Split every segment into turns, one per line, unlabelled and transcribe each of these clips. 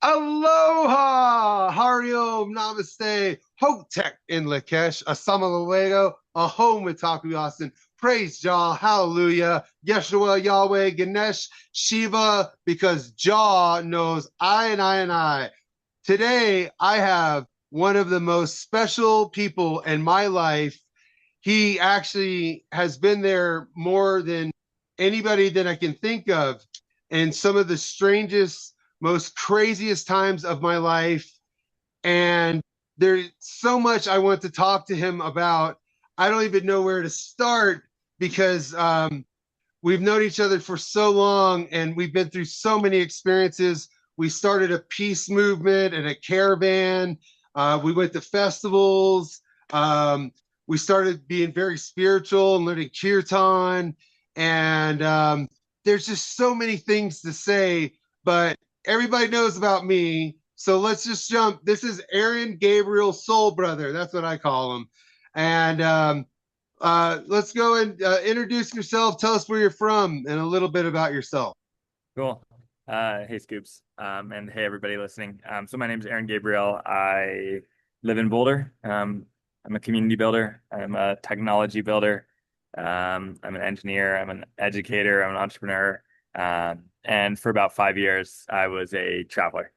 Aloha, Hariom, Namaste, Hotep in Lakesh, Asama Luego, Ahom Mitaku Austin. Praise Jah, Hallelujah, Yeshua, Yahweh, Ganesh, Shiva, because Jah knows I and I and I. Today, I have one of the most special people in my life. He actually has been there more than anybody that I can think of in some of the strangest, most craziest times of my life. And there's so much I want to talk to him about. I don't even know where to start because we've known each other for so long and we've been through so many experiences. We started a peace movement and a caravan. We went to festivals. Um, we started being very spiritual and learning kirtan. And there's just so many things to say, but everybody knows about me. So let's just jump. This is Aaron Gabriel Soul Brother. That's what I call him. And let's go and introduce yourself. Tell us where you're from and a little bit about yourself.
Cool. Hey, Scoops. And hey, everybody listening. So my name is Aaron Gabriel. I live in Boulder. I'm a community builder. I'm a technology builder. I'm an engineer. I'm an educator. I'm an entrepreneur. And for about 5 years, I was a traveler,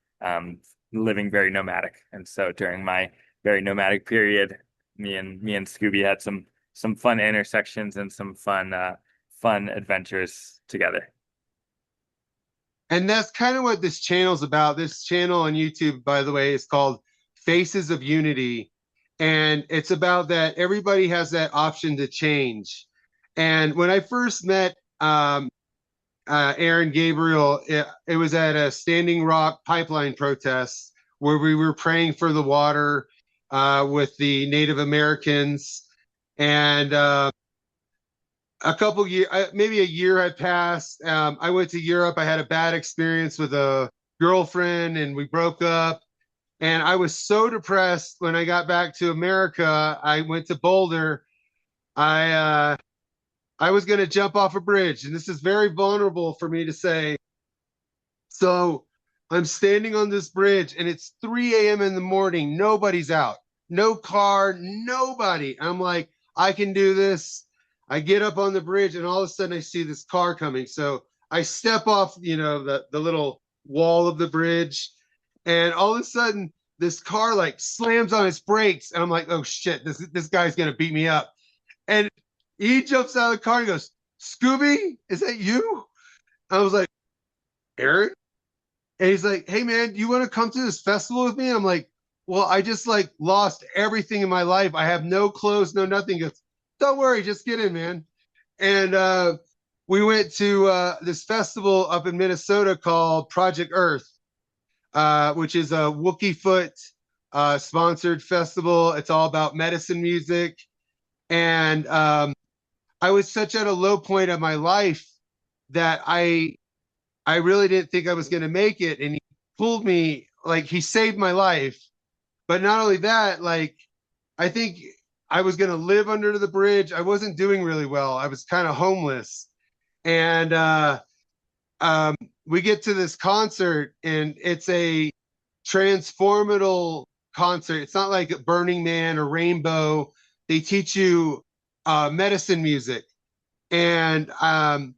living very nomadic. And so during my very nomadic period, me and Scooby had some fun intersections and some fun adventures together.
And that's kind of what this channel's about. This channel on YouTube, by the way, is called Faces of Unity. And it's about that everybody has that option to change. And when I first met Aaron Gabriel, it was at a Standing Rock pipeline protest where we were praying for the water with the Native Americans. And a couple years, maybe a year had passed. I went to Europe. I had a bad experience with a girlfriend and we broke up. And I was so depressed when I got back to America. I went to Boulder. I I was going to jump off a bridge, and this is very vulnerable for me to say. So I'm standing on this bridge, and it's 3 a.m. in the morning. Nobody's out, no car, nobody. I'm like, I can do this. I get up on the bridge, and all of a sudden I see this car coming. So I step off, the little wall of the bridge, and all of a sudden this car like slams on its brakes, and I'm like, oh shit, this guy's gonna beat me up. And he jumps out of the car and goes, Scooby, is that you? I was like, Aaron? And he's like, hey man, you want to come to this festival with me? And I'm like, well, I just like lost everything in my life. I have no clothes, no nothing. He goes, don't worry, just get in, man. And we went to this festival up in Minnesota called Project Earth, which is a Wookie Foot sponsored festival. It's all about medicine music. And I was such at a low point of my life that I really didn't think I was going to make it, and he pulled me, like he saved my life. But not only that, like I think I was going to live under the bridge. I wasn't doing really well. I was kind of homeless, and um, we get to this concert, and it's a transformational concert. It's not like Burning Man or Rainbow. They teach you medicine music. And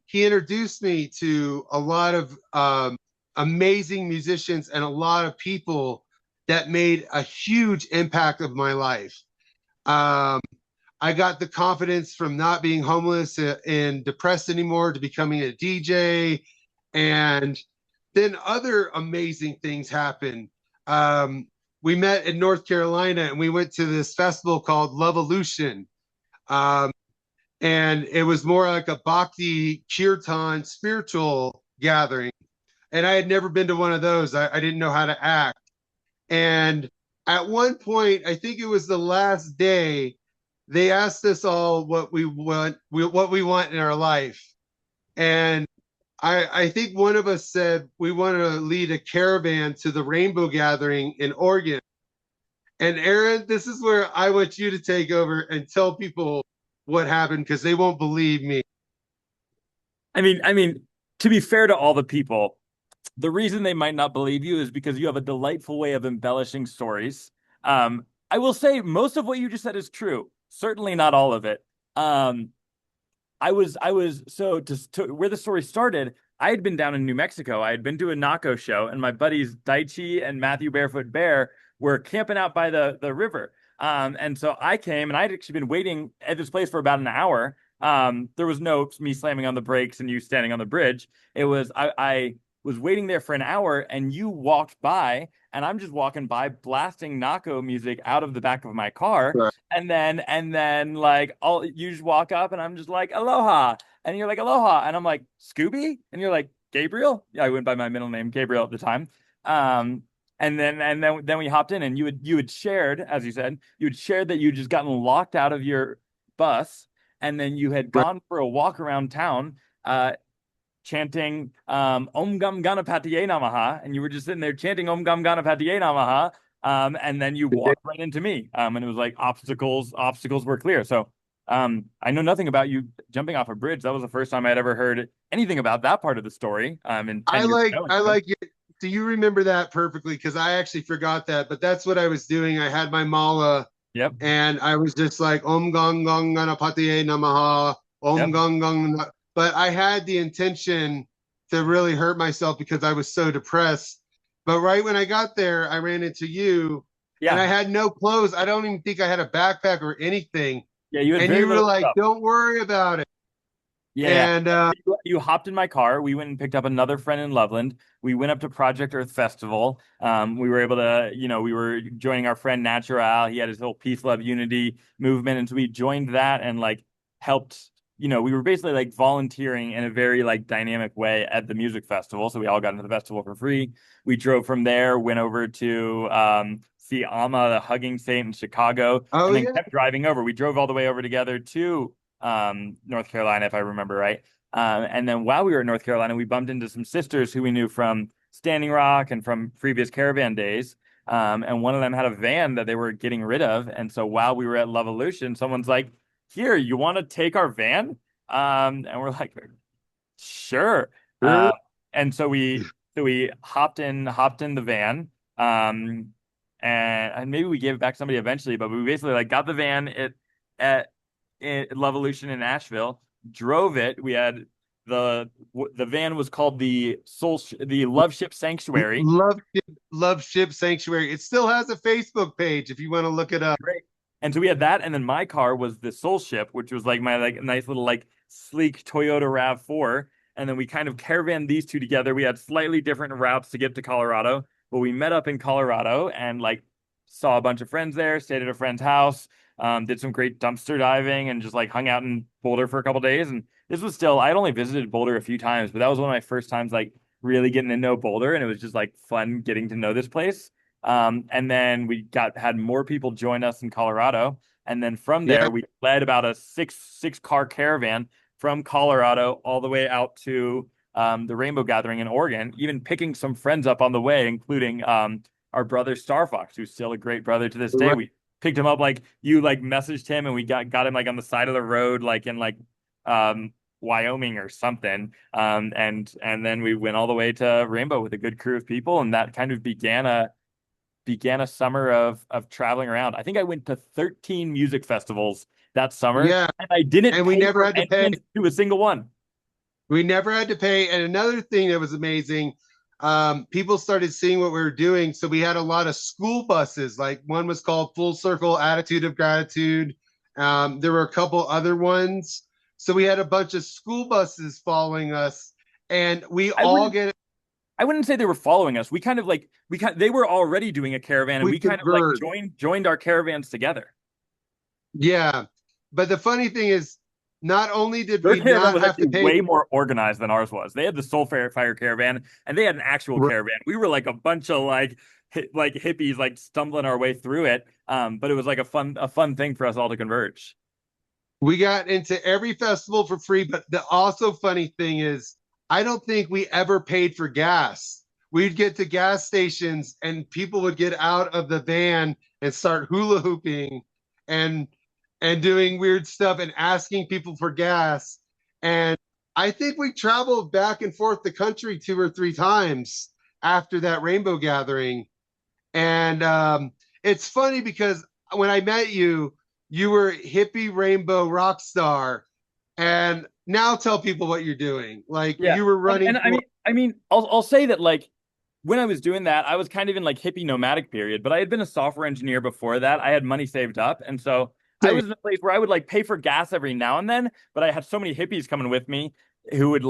he introduced me to a lot of amazing musicians and a lot of people that made a huge impact of my life. Um, I got the confidence from not being homeless and depressed anymore to becoming a DJ. And then other amazing things happened. Um, we met in North Carolina and we went to this festival called Lovolution. Um, and it was more like a bhakti kirtan spiritual gathering. And I had never been to one of those. I didn't know how to act. And at one point, I think it was the last day, they asked us all what we want in our life. And I think one of us said we want to lead a caravan to the Rainbow Gathering in Oregon. And Aaron, this is where I want you to take over and tell people what happened because they won't believe me.
I mean, to be fair to all the people, The reason they might not believe you is because you have a delightful way of embellishing stories. I will say most of what you just said is true. Certainly not all of it. Um, I was so to where the story started. I had been down in New Mexico. I had been to a Naco show, and my buddies Daichi and Matthew Barefoot Bear were camping out by the river. And so I came, and I'd actually been waiting at this place for about an hour. There was no me slamming on the brakes and you standing on the bridge. It was I was waiting there for an hour, and you walked by, and I'm just walking by blasting Naco music out of the back of my car.
Right.
And then like all you just walk up and I'm just like aloha. And you're like aloha. And I'm like, Scooby? And you're like, Gabriel? Yeah, I went by my middle name, Gabriel at the time. Um, and then we hopped in, and you had shared, as you said, you had shared that you'd just gotten locked out of your bus, and then you had
Right.
gone for a walk around town, chanting Om Gam Ganapatiye Namaha, and you were just sitting there chanting Om Gam Ganapatiye Namaha. And then you walked right into me. And it was like obstacles were clear. So I know nothing about you jumping off a bridge. That was the first time I'd ever heard anything about that part of the story. In 10 years of knowing
I
you.
like it. Do you remember that perfectly? Because I actually forgot that, but that's what I was doing. I had my mala
Yep.
and I was just like Om Gong Gong Ganapatiye Namaha, Om
Yep.
Gong Gong. But I had the intention to really hurt myself because I was so depressed. But right when I got there, I ran into you and
Yeah.
I had no clothes. I don't even think I had a backpack or anything.
Yeah. You had
And
very
you were
little
like,
stuff.
don't worry about it.
Yeah.
And
You hopped in my car. We went and picked up another friend in Loveland. We went up to Project Earth Festival. We were able to, we were joining our friend Natural. He had his whole peace, love, unity movement. And so we joined that and like helped, we were basically like volunteering in a very like dynamic way at the music festival. So we all got into the festival for free. We drove from there, went over to see Alma, the Hugging Saint in Chicago,
oh
and then
yeah,
kept driving over. We drove all the way over together to North Carolina, if I remember right. And then while we were in North Carolina, we bumped into some sisters who we knew from Standing Rock and from previous caravan days. And one of them had a van that they were getting rid of. And so while we were at Love Evolution, someone's like, "Here, you want to take our van?" And we're like, "Sure."
sure.
And so we hopped in the van. Um, and maybe we gave it back to somebody eventually, but we basically like got the van at Levolution in Asheville, drove it. We had the van was called the Love Ship Sanctuary.
Love Ship Sanctuary. It still has a Facebook page if you want to look it up.
Great. And so we had that, and then my car was the Soul Ship, which was like my like nice little like sleek Toyota RAV4. And then we kind of caravaned these two together. We had slightly different routes to get to Colorado, but we met up in Colorado and like saw a bunch of friends there, stayed at a friend's house, did some great dumpster diving, and just like hung out in Boulder for a couple days. And this was still, I'd only visited Boulder a few times, but that was one of my first times like really getting to know Boulder, and it was just like fun getting to know this place. And then we had more people join us in Colorado. And then from
Yeah.
there, we led about a six car caravan from Colorado all the way out to the Rainbow Gathering in Oregon, even picking some friends up on the way, including our brother Star Fox, who's still a great brother to this day.
Right.
We picked him up, like you like messaged him, and we got him like on the side of the road, like in like Wyoming or something. And then we went all the way to Rainbow with a good crew of people, and that kind of began a summer of traveling around. I think I went to 13 music festivals that summer,
Yeah.
and I didn't
And we
pay
never
for
had to pay.
entrance to a single one.
We never had to pay. And another thing that was amazing, people started seeing what we were doing. So we had a lot of school buses. Like one was called Full Circle Attitude of Gratitude. There were a couple other ones. So we had a bunch of school buses following us, and we
I
all
wouldn't
get
I wouldn't say they were following us. We kind of like they were already doing a caravan, and
we
we kind of like
converge.
joined our caravans together.
Yeah. But the funny thing is, not only did
Their
we
caravan
not
was
have to
actually
pay,
way more organized than ours was. They had the Soul Fire caravan, and they had an actual caravan. We were like a bunch of like hippies like stumbling our way through it. But it was like a fun thing for us all to converge.
we got into every festival for free. But the also funny thing is, I don't think we ever paid for gas. We'd get to gas stations and people would get out of the van and start hula hooping and doing weird stuff and asking people for gas. And I think we traveled back and forth the country 2 or 3 times after that rainbow gathering. And it's funny because when I met you, you were hippie rainbow rock star. And now tell people what you're doing. Like
Yeah.
you were running
And
for.
I mean, I'll say that like when I was doing that, I was kind of in like hippie nomadic period, but I had been a software engineer before that. I had money saved up, and so I was in a place where I would like pay for gas every now and then, but I had so many hippies coming with me who would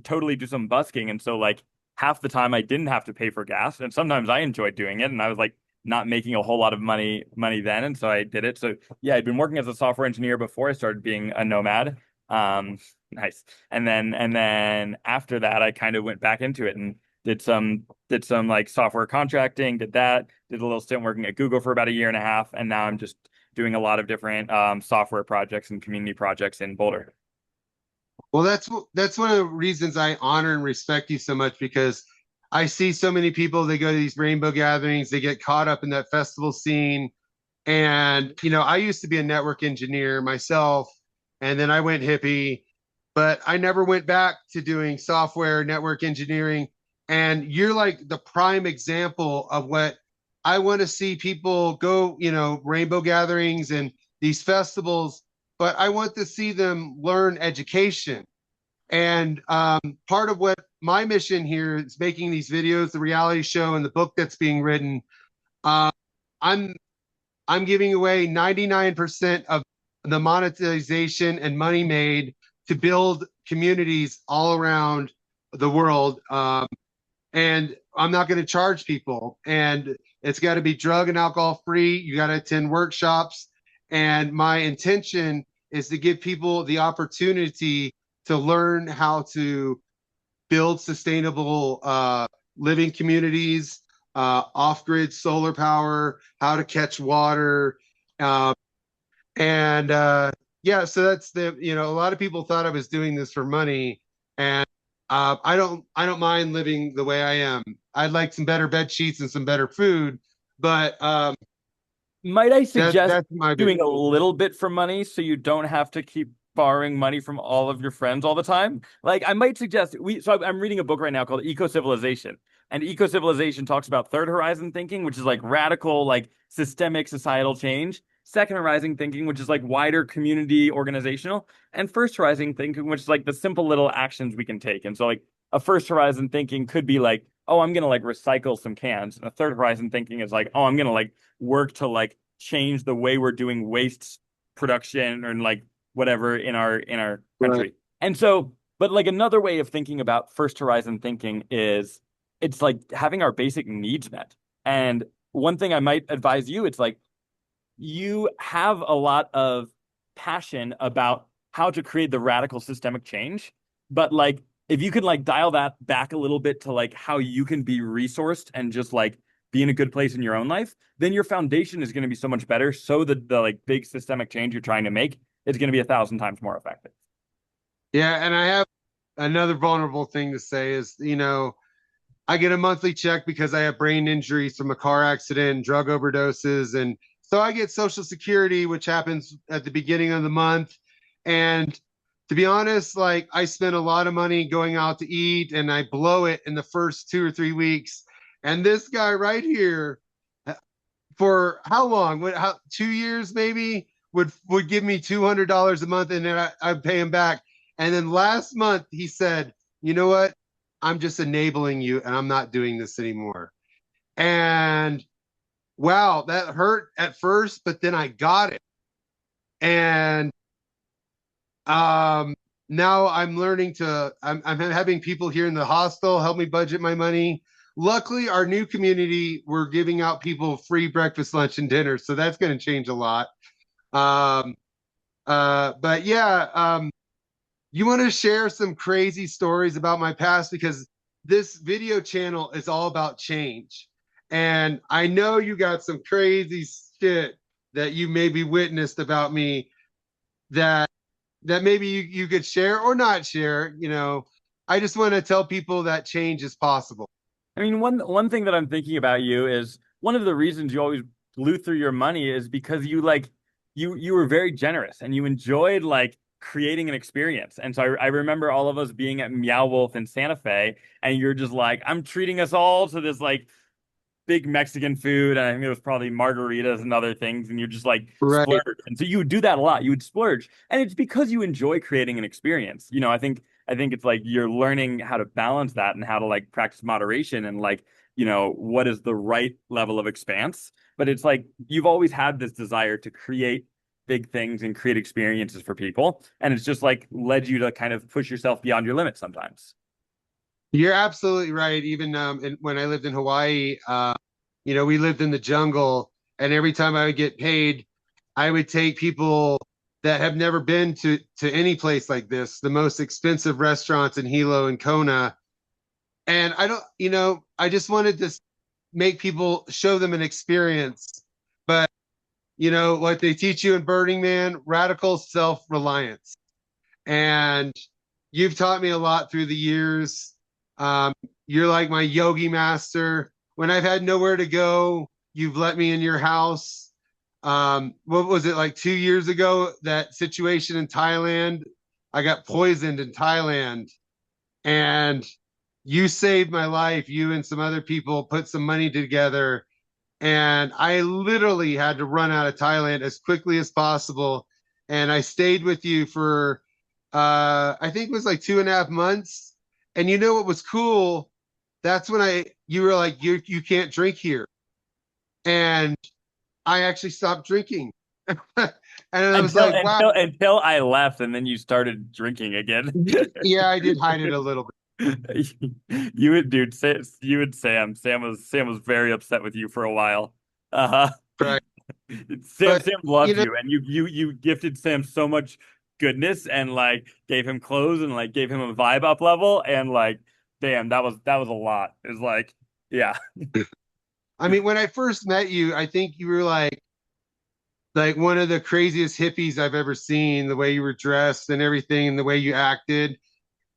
totally do some busking, and so like half the time I didn't have to pay for gas, and sometimes I enjoyed doing it, and I was like not making a whole lot of money then, and so I did it. So yeah, I'd been working as a software engineer before I started being a nomad. Um, nice. And then after that, I kind of went back into it and did some like software contracting, did that, did a little stint working at Google for about a year and a half, and now I'm just doing a lot of different software projects and community projects in Boulder.
Well, that's one of the reasons I honor and respect you so much because I see so many people, they go to these rainbow gatherings, they get caught up in that festival scene. And, I used to be a network engineer myself, and then I went hippie, but I never went back to doing software network engineering. And you're like the prime example of what I want to see people go, rainbow gatherings and these festivals, but I want to see them learn education. And part of what my mission here is making these videos, the reality show, and the book that's being written. Uh, I'm I'm giving away 99% of the monetization and money made to build communities all around the world. And I'm not going to charge people. And it's got to be drug and alcohol free. You got to attend workshops. And my intention is to give people the opportunity to learn how to build sustainable living communities, off-grid solar power, how to catch water, uh, and yeah. So that's a lot of people thought I was doing this for money, and I don't mind living the way I am. I'd like some better bed sheets and some better food, but
Might I
that
suggest
that's my big.
doing a little bit for money so you don't have to keep borrowing money from all of your friends all the time? Like I might suggest I'm reading a book right now called Eco Civilization. And Eco Civilization talks about third horizon thinking, which is like radical, like systemic societal change. Second horizon thinking, which is like wider community organizational, and first horizon thinking, which is like the simple little actions we can take. And so like a first horizon thinking could be like, oh, I'm gonna like recycle some cans. And a third horizon thinking is like, oh, I'm gonna like work to like change the way we're doing waste production or like whatever in our
Right.
country. And so, but like another way of thinking about first horizon thinking is it's like having our basic needs met. And one thing I might advise you, it's like you have a lot of passion about how to create the radical systemic change, but like if you could like dial that back a little bit to like how you can be resourced and just like be in a good place in your own life, then your foundation is going to be so much better. So the like big systemic change you're trying to make is going to be 1,000 times more effective.
Yeah, and I have another vulnerable thing to say is, I get a monthly check because I have brain injuries from a car accident, drug overdoses, and so I get Social Security, which happens at the beginning of the month. And to be honest, like I spend a lot of money going out to eat, and I blow it in the first 2 or 3 weeks. And this guy right here, for how long? 2 years maybe would give me $200 a month, and then I'd pay him back. And then last month he said, "You know what? I'm just enabling you, and I'm not doing this anymore." And wow, that hurt at first, but then I got it. And um, now I'm learning to. I'm having people here in the hostel help me budget my money. Luckily, our new community, we're giving out people free breakfast, lunch, and dinner, so that's going to change a lot. Um, but yeah, you want to share some crazy stories about my past because this video channel is all about change. And I know you got some crazy shit that you maybe witnessed about me that maybe you could share or not share. I just want to tell people that change is possible.
I mean, one thing that I'm thinking about you is one of the reasons you always blew through your money is because you like you were very generous and you enjoyed like creating an experience. And so I remember all of us being at Meow Wolf in Santa Fe, and you're just like, I'm treating us all to this like big Mexican food, and I think it was probably margaritas and other things, and you just like
Right.
splurge. And so you would do that a lot. You would splurge, and it's because you enjoy creating an experience. I think it's like you're learning how to balance that and how to like practice moderation and like what is the right level of expanse. But it's like you've always had this desire to create big things and create experiences for people, and it's just like led you to kind of push yourself beyond your limits sometimes.
You're absolutely right. Even when I lived in Hawaii, we lived in the jungle, and every time I would get paid, I would take people that have never been to any place like this, the most expensive restaurants in Hilo and Kona. And I don't, I just wanted to make people show them an experience. But what they teach you in Burning Man, radical self-reliance. And you've taught me a lot through the years. Um, you're like my yogi master. When I've had nowhere to go, you've let me in your house. What was it, like 2 years ago? That situation in Thailand, I got poisoned in Thailand, and you saved my life. You and some other people put some money together, and I literally had to run out of Thailand as quickly as possible. And I stayed with you for I think it was like 2.5 months. And you know what was cool? That's when you were like, you can't drink here. And I actually stopped drinking. And I was
Until
like, wow,
until until I left, and then you started drinking again.
yeah, I did hide it a little bit.
You would, dude, you and Sam. Sam was very upset with you for a while. Uh-huh.
Right.
Sam
But
Sam loved you, and you gifted Sam so much goodness, and like gave him clothes, and like gave him a vibe up level, and like, damn, that was a lot. It was like, yeah.
I mean, when I first met you, I think you were like one of the craziest hippies I've ever seen, the way you were dressed and everything and the way you acted.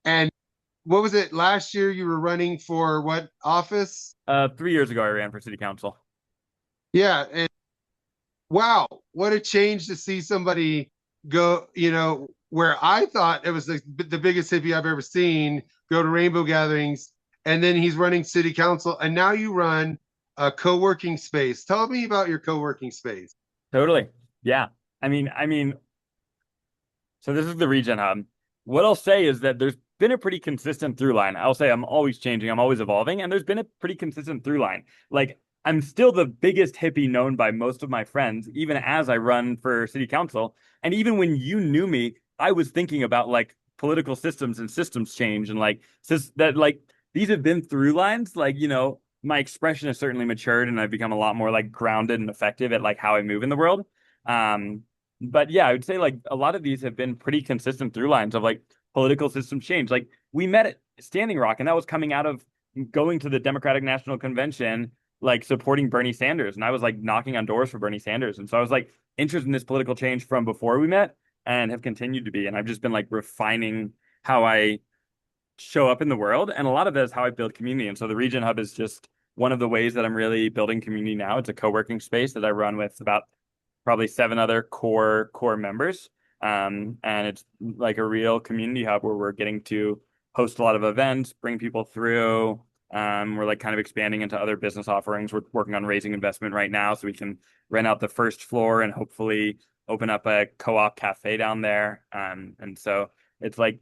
And what was it, last year you were running for what office?
3 years ago, I ran for city council.
Yeah, and wow, what a change to see somebody go, where I thought it was the biggest hippie I've ever seen, go to rainbow gatherings, and then he's running city council, and now you run a co-working space. Tell me about your co-working space.
Totally. Yeah. I mean, so this is the Regen Hub. What I'll say is that there's been a pretty consistent through line. I'll say I'm always changing, I'm always evolving, and there's been a pretty consistent through line. Like I'm still the biggest hippie known by most of my friends, even as I run for city council. And even when you knew me, I was thinking about like political systems and systems change and like that like these have been through lines. Like, my expression has certainly matured and I've become a lot more like grounded and effective at like how I move in the world. Um, but yeah, I would say like a lot of these have been pretty consistent through lines of like political system change. Like we met at Standing Rock, and that was coming out of going to the Democratic National Convention, like supporting Bernie Sanders. And I was like knocking on doors for Bernie Sanders. And so I was like interested in this political change from before we met and have continued to be. And I've just been like refining how I show up in the world. And a lot of that is how I build community. And so the Regen Hub is just one of the ways that I'm really building community now. It's a co-working space that I run with about probably 7 other core members. And it's like a real community hub where we're getting to host a lot of events, bring people through. We're like kind of expanding into other business offerings. We're working on raising investment right now so we can rent out the first floor and hopefully open up a co-op cafe down there. And so it's like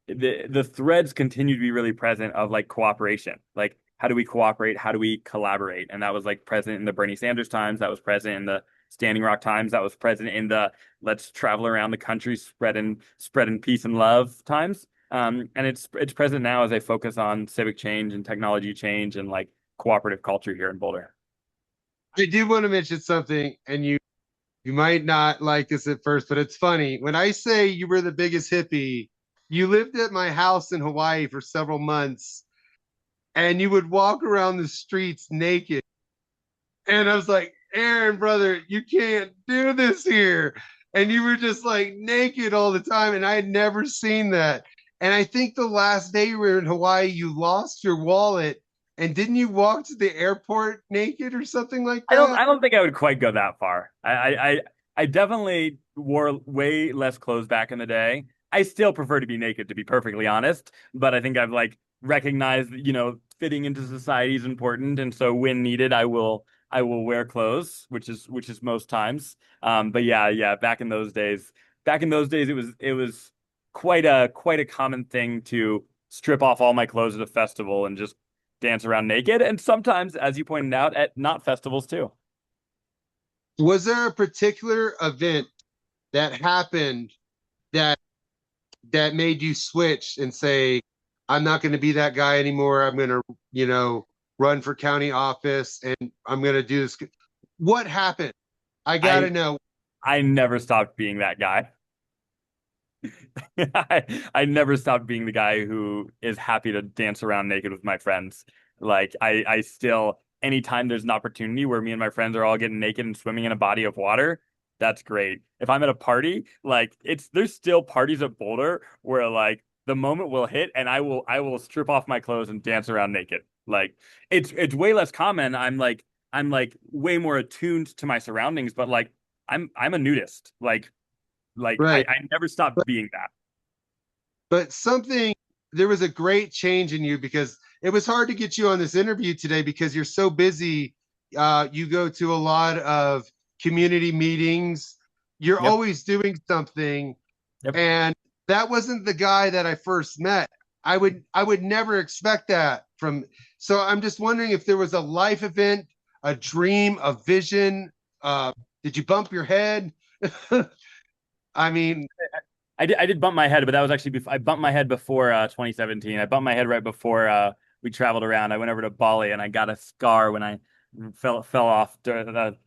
the threads continue to be really present of like cooperation. Like how do we cooperate? How do we collaborate? And that was like present in the Bernie Sanders times. That was present in the Standing Rock times. That was present in the let's travel around the country spreading peace and love times. And it's present now as I focus on civic change and technology change and like cooperative culture here in Boulder.
I do want to mention something, and you might not like this at first, but it's funny. When I say you were the biggest hippie, you lived at my house in Hawaii for several months, and you would walk around the streets naked. And I was like, Aaron, brother, you can't do this here. And you were just like naked all the time. And I had never seen that. And I think the last day you were in Hawaii, you lost your wallet. And didn't you walk to the airport naked or something like
I don't
that?
I don't think I would quite go that far. I I definitely wore way less clothes back in the day. I still prefer to be naked, to be perfectly honest, but I think I've like recognized, fitting into society is important, and so when needed, I will wear clothes, which is most times. But yeah, back in those days, it was quite a common thing to strip off all my clothes at a festival and just dance around naked, and sometimes, as you pointed out, at not festivals too.
Was there a particular event that happened that made you switch and say, I'm not going to be that guy anymore. I'm going to, run for county office and I'm going to do this. What happened? I got to
I
know.
I never stopped being that guy. I never stopped being the guy who is happy to dance around naked with my friends. Like I still, anytime there's an opportunity where me and my friends are all getting naked and swimming in a body of water, that's great. If I'm at a party, like there's still parties at Boulder where like the moment will hit and I will strip off my clothes and dance around naked. Like it's way less common. I'm like way more attuned to my surroundings, but like I'm a nudist. Like I,
Right.
I never stopped being that.
But there was a great change in you because it was hard to get you on this interview today because you're so busy. You go to a lot of community meetings. You're
Yep.
always doing something.
Yep.
And that wasn't the guy that I first met. I would never expect that from. So I'm just wondering if there was a life event, a dream, a vision. Uh, did you bump your head? I mean,
I did bump my head, but that was actually I bumped my head before 2017. I bumped my head right before we traveled around. I went over to Bali and I got a scar when I fell off the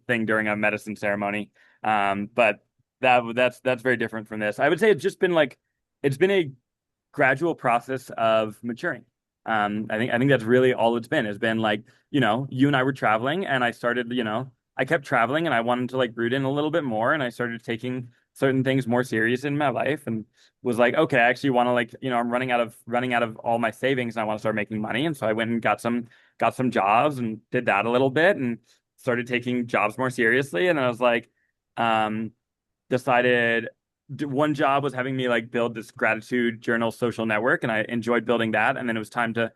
thing during a medicine ceremony. But that's very different from this. I would say it's been a gradual process of maturing. I think that's really all it's been. Has been like, you and I were traveling and I started, I kept traveling and I wanted to like root in a little bit more and I started taking certain things more serious in my life and was like, okay, I actually want to like, I'm running out of all my savings and I want to start making money. And so I went and got some jobs and did that a little bit and started taking jobs more seriously. And I was like, um, decided one job was having me like build this gratitude journal social network and I enjoyed building that. And then it was time to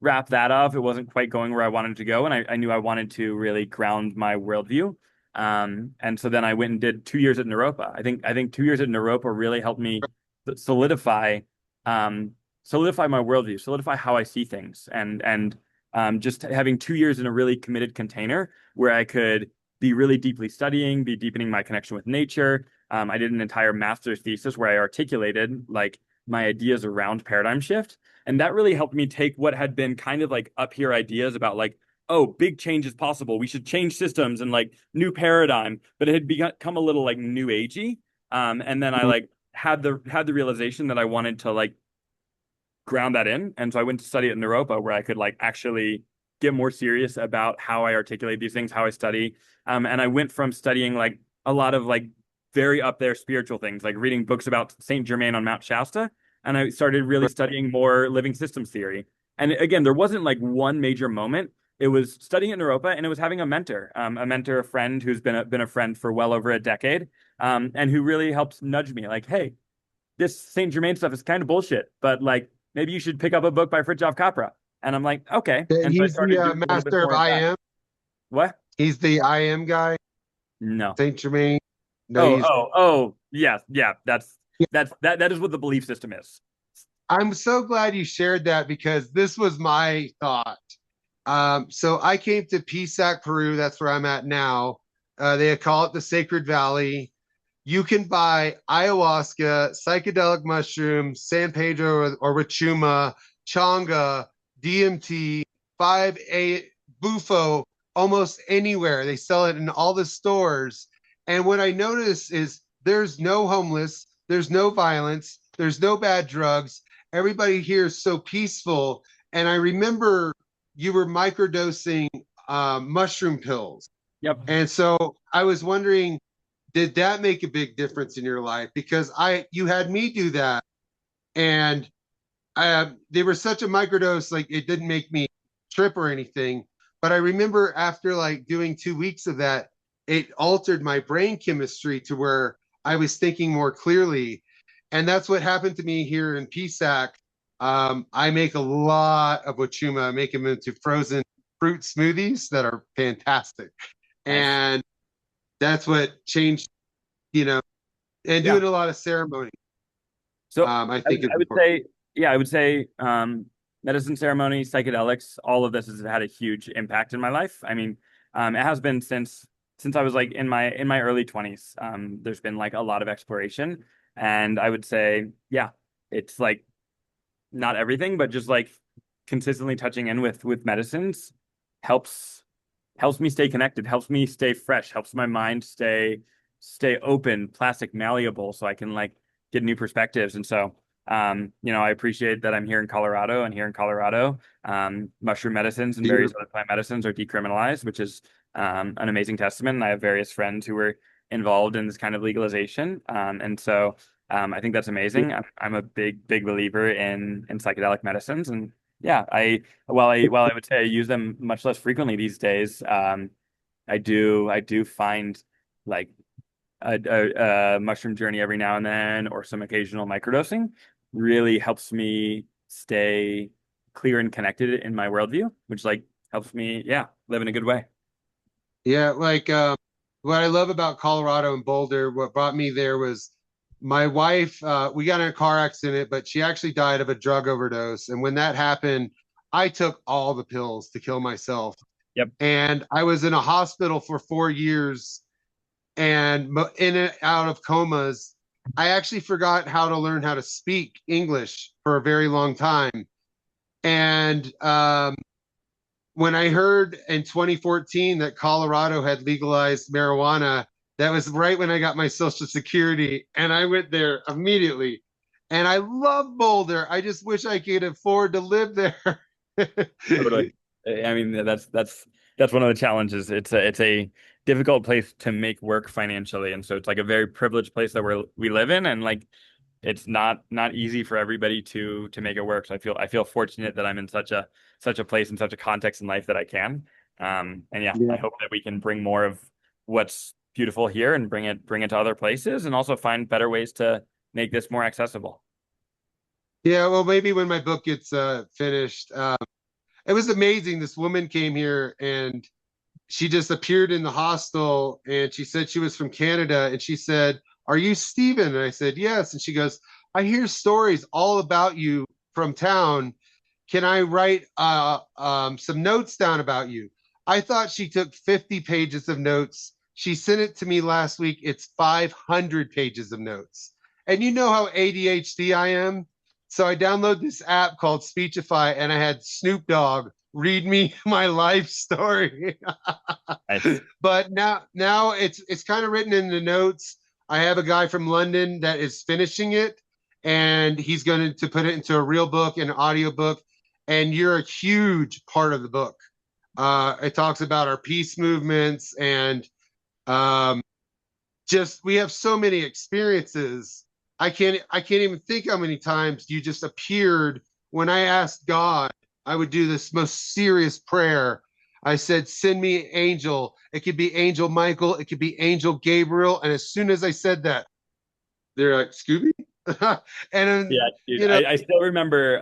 wrap that up. It wasn't quite going where I wanted to go. And I knew I wanted to really ground my worldview. And so then I went and did 2 years at Naropa. I think 2 years at Naropa really helped me solidify um, solidify my worldview, solidify how I see things, and just having 2 years in a really committed container where I could be really deeply studying, be deepening my connection with nature. I did an entire master's thesis where I articulated like my ideas around paradigm shift. And that really helped me take what had been kind of like up here ideas about like, oh, big change is possible. We should change systems and like new paradigm, but it had become a little like new agey. And then I like had the realization that I wanted to like ground that in. And so I went to study at Naropa where I could like actually get more serious about how I articulate these things, how I study. And I went from studying like a lot of like very up there spiritual things, like reading books about Saint Germain on Mount Shasta. And I started really studying more living systems theory. And again, there wasn't like one major moment. It was studying at Naropa and it was having a friend who's been a friend for well over a decade, and who really helps nudge me like, hey, this Saint Germain stuff is kind of bullshit, but like maybe you should pick up a book by Fritjof Capra. And I'm like, okay. And so I
he's the
started doing a little bit
master of
more of that.
IM.
What?
He's the IM guy,
No.
Saint Germain. No,
Oh,
he's.
oh, oh, yeah, yeah. That is what the belief system is.
I'm so glad you shared that because this was my thought. So I came to Pisac, Peru. That's where I'm at now. They call it the Sacred Valley. You can buy ayahuasca, psychedelic mushrooms, San Pedro or Rachuma, Changa, DMT, 5A, Bufo, almost anywhere. They sell it in all the stores. And what I notice is there's no homeless, there's no violence, there's no bad drugs. Everybody here is so peaceful. And I remember you were microdosing mushroom pills.
Yep.
And so I was wondering, did that make a big difference in your life? Because you had me do that, and they were such a microdose, like it didn't make me trip or anything. But I remember after like doing 2 weeks of that, it altered my brain chemistry to where I was thinking more clearly. And that's what happened to me here in PSAC. I make a lot of wachuma. I make them into frozen fruit smoothies that are fantastic.
Nice.
And that's what changed, you know, and
Yeah.
doing a lot of ceremony,
So
I think is
I would
important.
say, yeah, I would say medicine ceremony, psychedelics, all of this has had a huge impact in my life. I mean, it has been since I was like in my early 20s. There's been like a lot of exploration, and I would say, yeah, it's like not everything, but just like consistently touching in with medicines helps helps me stay connected, helps me stay fresh, helps my mind stay open, plastic, malleable, so I can like get new perspectives. And so, I appreciate that I'm here in Colorado, and here in Colorado, mushroom medicines and various other plant medicines are decriminalized, which is an amazing testament. And I have various friends who were involved in this kind of legalization, and so. I think that's amazing. I'm a big believer in psychedelic medicines, and yeah, while I would say I use them much less frequently these days, I do find like a mushroom journey every now and then, or some occasional microdosing really helps me stay clear and connected in my worldview, which like helps me, yeah, live in a good way.
Yeah, like what I love about Colorado and Boulder, what brought me there was my wife. We got in a car accident, but she actually died of a drug overdose. And when that happened, I took all the pills to kill myself.
Yep.
And I was in a hospital for 4 years and in and out of comas. I actually forgot how to learn how to speak English for a very long time. And when I heard in 2014 that Colorado had legalized marijuana, that was right when I got my Social Security, and I went there immediately. And I love Boulder. I just wish I could afford to live there.
Totally. I mean, that's one of the challenges. It's a difficult place to make work financially, and so it's like a very privileged place that we live in, and like it's not easy for everybody to make it work. So I feel fortunate that I'm in such a place and such a context in life that I can. And yeah, I
Yeah.
hope that we can bring more of what's beautiful here and bring it to other places, and also find better ways to make this more accessible.
Yeah, well, maybe when my book gets finished. It was amazing. This woman came here and she just appeared in the hostel and she said she was from Canada and she said, "Are you Steven?" And I said, "Yes." And she goes, "I hear stories all about you from town. Can I write some notes down about you?" I thought she took 50 pages of notes. She sent it to me last week. It's 500 pages of notes. And you know how ADHD I am. So I downloaded this app called Speechify and I had Snoop Dogg read me my life story.
Nice.
But now it's kind of written in the notes. I have a guy from London that is finishing it and he's going to put it into a real book, an audio book, and you're a huge part of the book. It talks about our peace movements and um, just we have so many experiences. I can't even think how many times you just appeared when I asked God. I would do this most serious prayer. I said, "Send me angel." It could be Angel Michael, it could be Angel Gabriel. And as soon as I said that, they're like, "Scooby?" And
Yeah,
then,
dude,
you know,
I still remember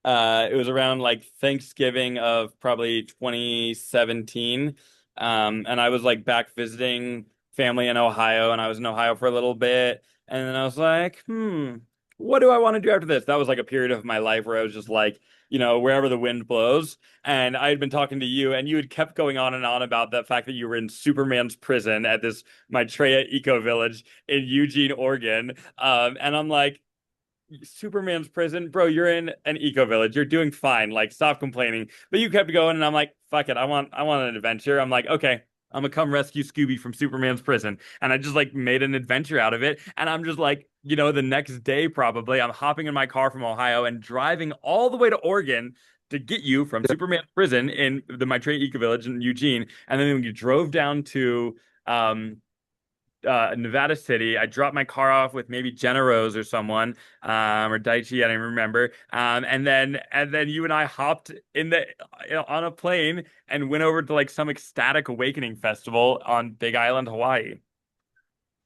it was around like Thanksgiving of probably 2017. And I was like back visiting family in Ohio, and I was in Ohio for a little bit, and then I was like, what do I want to do after this? That was like a period of my life where I was just like, wherever the wind blows. And I had been talking to you, and you had kept going on and on about the fact that you were in Superman's prison at this Maitreya Eco Village in Eugene, Oregon. And I'm like, Superman's prison, bro, you're in an eco village. You're doing fine. Like, stop complaining. But you kept going, and I'm like, fuck it. I want an adventure. I'm like, okay, I'm gonna come rescue Scooby from Superman's prison. And I just like made an adventure out of it. And I'm just like, the next day probably, I'm hopping in my car from Ohio and driving all the way to Oregon to get you from Superman's prison in the Maitreya Eco Village in Eugene. And then when you drove down to Nevada City. I dropped my car off with maybe Generose or someone, or Daichi, I don't remember. And then you and I hopped in the on a plane and went over to like some ecstatic awakening festival on Big Island, Hawaii.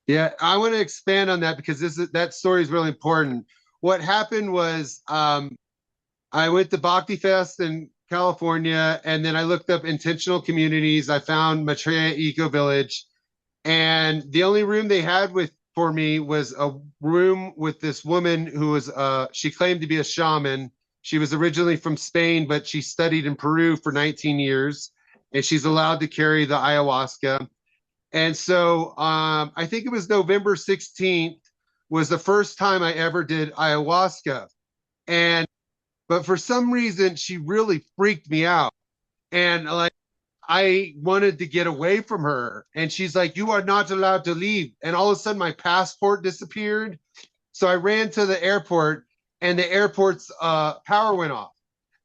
Yeah, I want to expand on that because that story is really important. What happened was I went to Bhakti Fest in California, and then I looked up intentional communities. I found Maitreya Eco Village, and the only room they had with for me was a room with this woman who was she claimed to be a shaman. She was originally from Spain, but she studied in Peru for 19 years, and she's allowed to carry the ayahuasca. And so I think it was November 16th was the first time I ever did ayahuasca. And but for some reason she really freaked me out. And like I wanted to get away from her. And she's like, "You are not allowed to leave." And all of a sudden my passport disappeared. So I ran to the airport and the airport's power went off.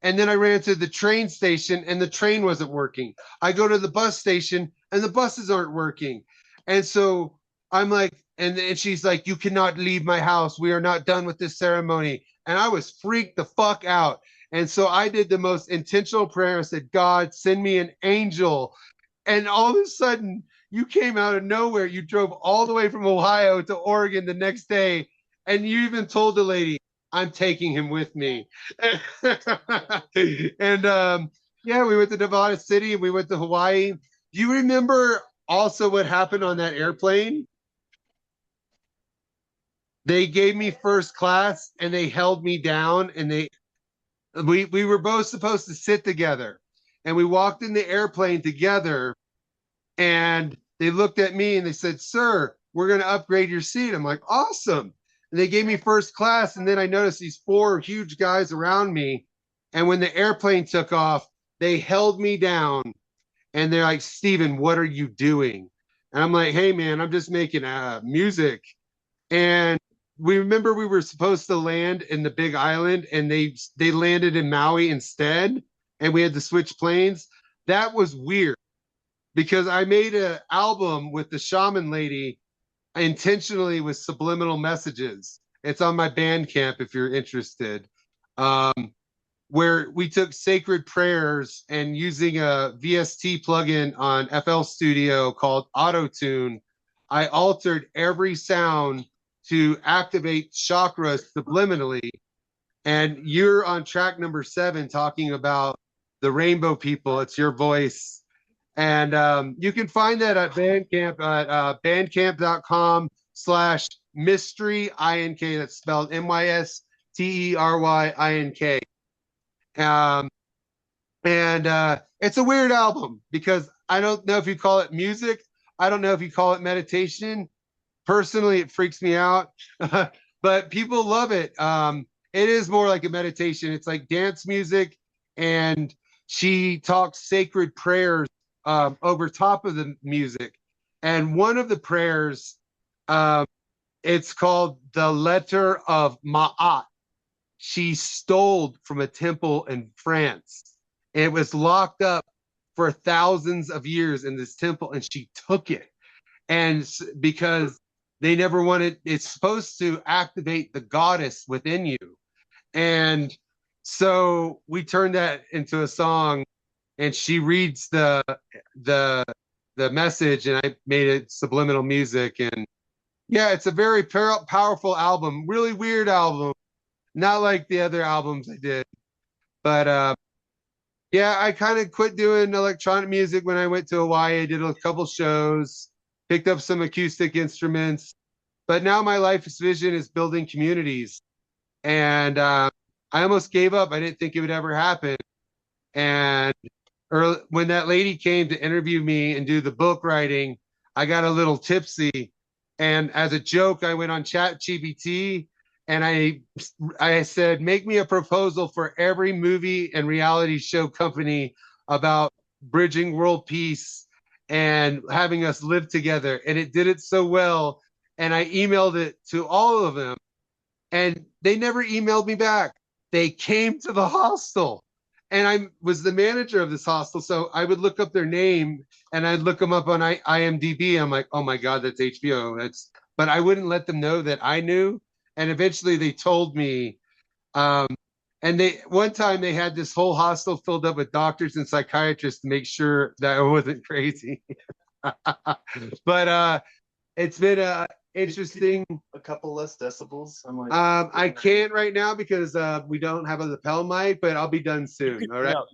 And then I ran to the train station and the train wasn't working. I go to the bus station and the buses aren't working. And so I'm like, and she's like, "You cannot leave my house. We are not done with this ceremony." And I was freaked the fuck out. And so I did the most intentional prayer. I said, "God, send me an angel." And all of a sudden, you came out of nowhere. You drove all the way from Ohio to Oregon the next day. And you even told the lady, "I'm taking him with me." And yeah, we went to Nevada City and we went to Hawaii. Do you remember also what happened on that airplane? They gave me first class and they held me down and we were both supposed to sit together. And we walked in the airplane together and they looked at me and they said, "Sir, we're going to upgrade your seat." I'm like, "Awesome." And they gave me first class. And then I noticed these four huge guys around me. And when the airplane took off, they held me down and they're like, "Steven, what are you doing?" And I'm like, "Hey, man, I'm just making music." And we remember we were supposed to land in the Big Island and they landed in Maui instead. And we had to switch planes. That was weird because I made an album with the shaman lady intentionally with subliminal messages. It's on my Bandcamp if you're interested. Where we took sacred prayers and using a VST plugin on FL Studio called Auto Tune, I altered every sound to activate chakras subliminally. And you're on track number 7 talking about the rainbow people. It's your voice. And you can find that at Bandcamp at bandcamp.com/mystery ink. That's spelled MYSTERYINK. And it's a weird album because I don't know if you call it music. I don't know if you call it meditation. Personally, it freaks me out, but people love it. It is more like a meditation. It's like dance music, and she talks sacred prayers over top of the music. And one of the prayers, it's called the Letter of Ma'at. She stole from a temple in France. It was locked up for thousands of years in this temple, and she took it. And because they never wanted, it's supposed to activate the goddess within you. And so we turned that into a song, and she reads the message, and I made it subliminal music. And yeah, it's a very powerful album, really weird album, not like the other albums I did. But yeah, I kind of quit doing electronic music when I went to Hawaii. I did a couple shows, picked up some acoustic instruments, but now my life's vision is building communities. And I almost gave up. I didn't think it would ever happen. And when that lady came to interview me and do the book writing, I got a little tipsy. And as a joke, I went on ChatGPT and I said, "Make me a proposal for every movie and reality show company about bridging world peace and having us live together." And it did it so well. And I emailed it to all of them, and they never emailed me back. They came to the hostel and I was the manager of this hostel, so I would look up their name and I'd look them up on IMDb. I'm like, oh my god, that's HBO. That's, but I wouldn't let them know that I knew. And eventually, they told me. Um, and they one time they had this whole hostel filled up with doctors and psychiatrists to make sure that I wasn't crazy. But it's been interesting.
A couple less decibels. I'm like,
I can't right now because we don't have a lapel mic, but I'll be done soon. All right.
No,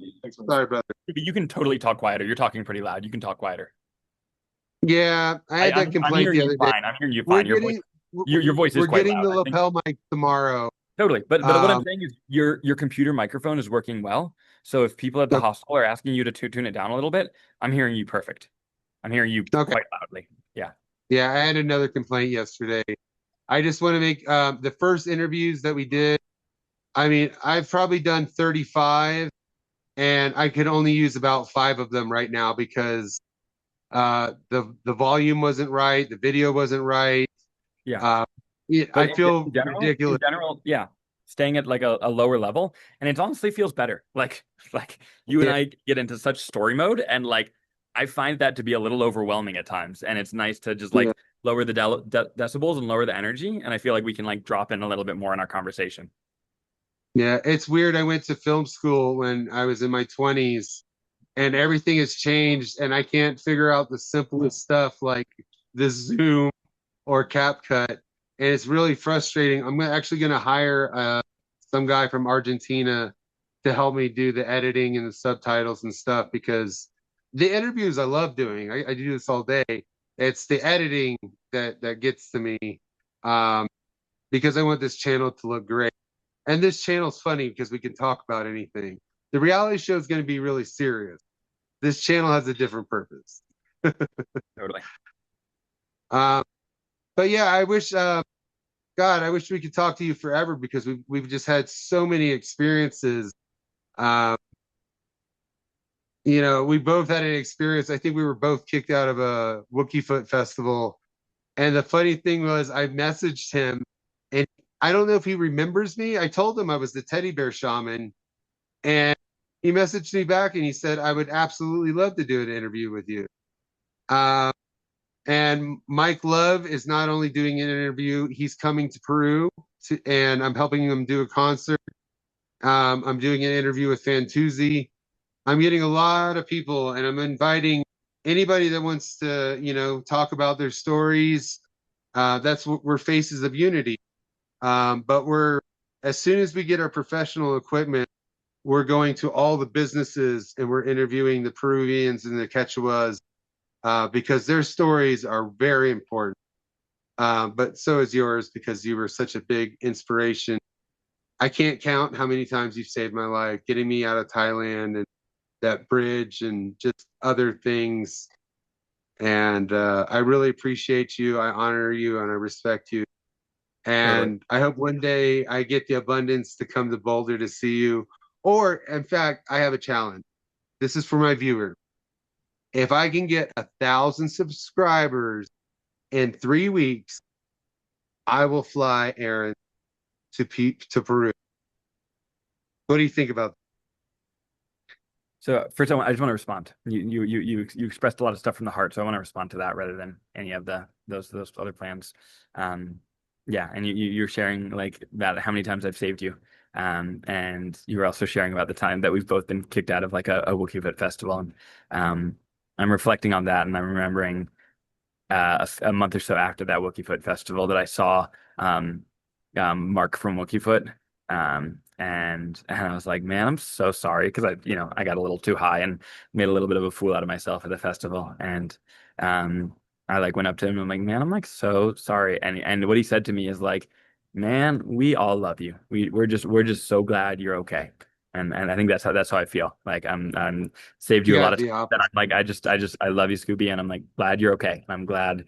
Sorry, brother.
you can totally talk quieter. You're talking pretty loud. You can talk quieter.
Yeah, I had that
I'm
complaint
hearing
the
you
other day.
fine. I'm hearing you
We're
fine. Your voice,
getting
your voice is
we're
quite
getting
loud,
the
I think.
lapel mic tomorrow.
Totally. But what I'm
Um,
saying is your computer microphone is working well. So if people at the hostel are asking you to tune it down a little bit, I'm hearing you perfect. I'm hearing you
okay.
quite loudly. Yeah.
Yeah, I had another complaint yesterday. I just want to make the first interviews that we did. I mean, I've probably done 35, and I could only use about 5 of them right now because the volume wasn't right, the video wasn't right.
Yeah.
Uh,
But
I feel
in
ridiculous.
general, yeah, staying at like a lower level, and it honestly feels better. Like you and
Yeah,
I get into such story mode, and like I find that to be a little overwhelming at times, and it's nice to just
yeah,
like lower the decibels and lower the energy, and I feel like we can like drop in a little bit more in our conversation.
yeah. It's weird. I went to film school when I was in my 20s, and everything has changed, and I can't figure out the simplest stuff like the Zoom or CapCut, and it's really frustrating. I'm actually going to hire some guy from Argentina to help me do the editing and the subtitles and stuff because the interviews I love doing. I do this all day. It's the editing that gets to me um, because I want this channel to look great. And this channel's funny because we can talk about anything. The reality show is going to be really serious. This channel has a different purpose.
Totally.
Um, but yeah, I wish God, I wish we could talk to you forever because we've just had so many experiences. Um, we both had an experience. I think we were both kicked out of a Wookie Foot festival. And the funny thing was, I messaged him, and I don't know if he remembers me. I told him I was the teddy bear shaman, and he messaged me back and he said, I would absolutely love to do an interview with you. Um, and Mike Love is not only doing an interview, he's coming to Peru, and I'm helping him do a concert. I'm doing an interview with Fantuzzi. I'm getting a lot of people, and I'm inviting anybody that wants to, talk about their stories. That's what we're Faces of Unity. But as soon as we get our professional equipment, we're going to all the businesses and we're interviewing the Peruvians and the Quechuas because their stories are very important. But so is yours because you were such a big inspiration. I can't count how many times you've saved my life, getting me out of Thailand and that bridge and just other things. And I really appreciate you. I honor you and I respect you.
Totally.
And I hope one day I get the abundance to come to Boulder to see you. Or, in fact, I have a challenge. This is for my viewers. If I can get 1,000 subscribers in 3 weeks, I will fly Aaron to Peru. What do you think about that?
So first, I just want to respond. You expressed a lot of stuff from the heart, so I want to respond to that rather than any of those other plans. Yeah, and you're sharing like that how many times I've saved you, and you were also sharing about the time that we've both been kicked out of like a Wookiee Fit festival. And I'm reflecting on that, and I'm remembering a month or so after that Wookiee Foot festival that I saw Mark from Wookiee Foot. And I was like, man, I'm so sorry because I got a little too high and made a little bit of a fool out of myself at the festival. And I like went up to him and I'm like, man, I'm like so sorry. And what he said to me is like, man, we all love you. We're just so glad you're okay. And I think that's how I feel. Like I'm saved you
You
a lot
got
of time.
the
And
opposite.
I'm like, I love you, Scooby, and I'm like glad you're okay. And I'm glad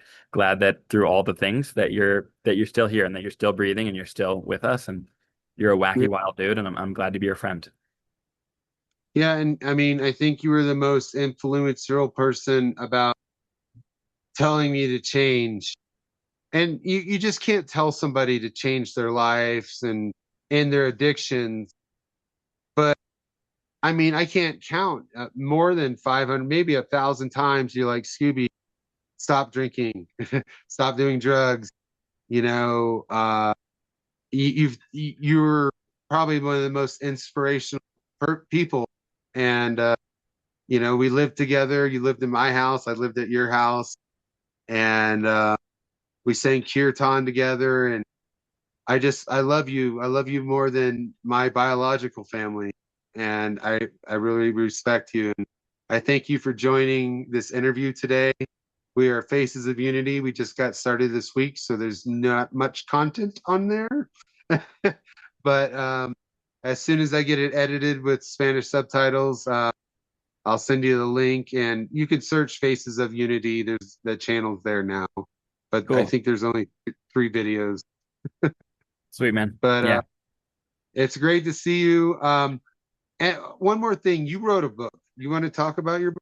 that through all the things that you're still here and that you're still breathing and you're still with us and you're a wacky wild dude, and I'm glad to be your friend.
Yeah, and I mean, I think you were the most influential person about telling me to change. And you just can't tell somebody to change their lives and their addictions. But I mean, I can't count more than 500, maybe 1,000 times. You're like, Scooby, stop drinking, stop doing drugs. You know, you're probably one of the most inspirational people. And, you know, we lived together. You lived in my house. I lived at your house. And we sang kirtan together. And I love you. I love you more than my biological family. And I really respect you. And I thank you for joining this interview today. We are Faces of Unity. We just got started this week, so there's not much content on there. But as soon as I get it edited with Spanish subtitles, I'll send you the link, and you can search Faces of Unity. There's the channel's there now, but I
Cool.
think there's only 3 videos.
Sweet, man.
But
Yeah.
it's great to see you. And one more thing, you wrote a book. You want to talk about your book?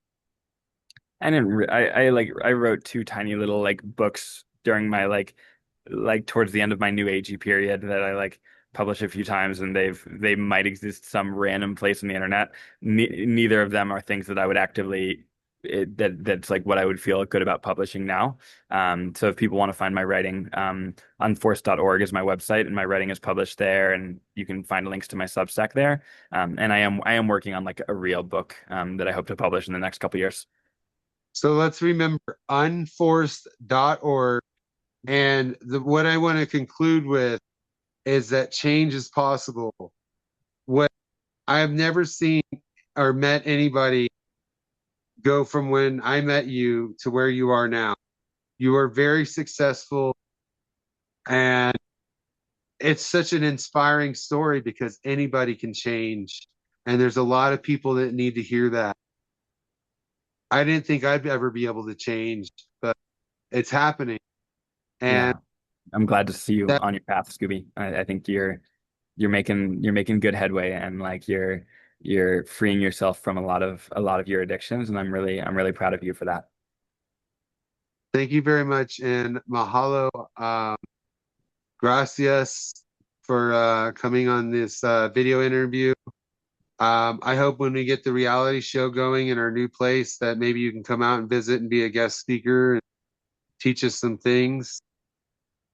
I didn't re I wrote two tiny little like books during my like towards the end of my new agey period that I like published a few times, and they might exist some random place on the internet. Neither of them are things that I would actively that's like what I would feel good about publishing now. So if people want to find my writing, unforced.org is my website, and my writing is published there, and you can find links to my Substack there. And I am working on like a real book that I hope to publish in the next couple years.
So let's remember unforced.org. And what I want to conclude with is that change is possible. What I have never seen or met anybody go from when I met you to where you are now. You are very successful, and it's such an inspiring story because anybody can change. And there's a lot of people that need to hear that. I didn't think I'd ever be able to change, but it's happening. And
Yeah, I'm glad to see you
that,
on your path, Scooby. I think you're making good headway, and like you're freeing yourself from a lot of your addictions, and I'm really proud of you for that.
thank you very much. And mahalo. Gracias for coming on this video interview. I hope when we get the reality show going in our new place that maybe you can come out and visit and be a guest speaker and teach us some things.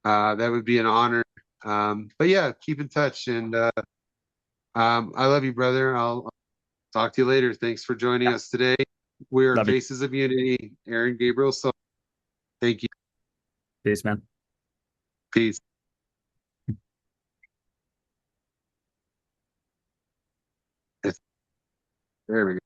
That would be an honor. But yeah, keep in touch. And I love you, brother. I'll talk to you later. Thanks for joining
Yeah,
us today. We are
love you.
Faces of Unity. Aaron Gabriel Sol. Thank you.
Peace, man.
Peace. There we go.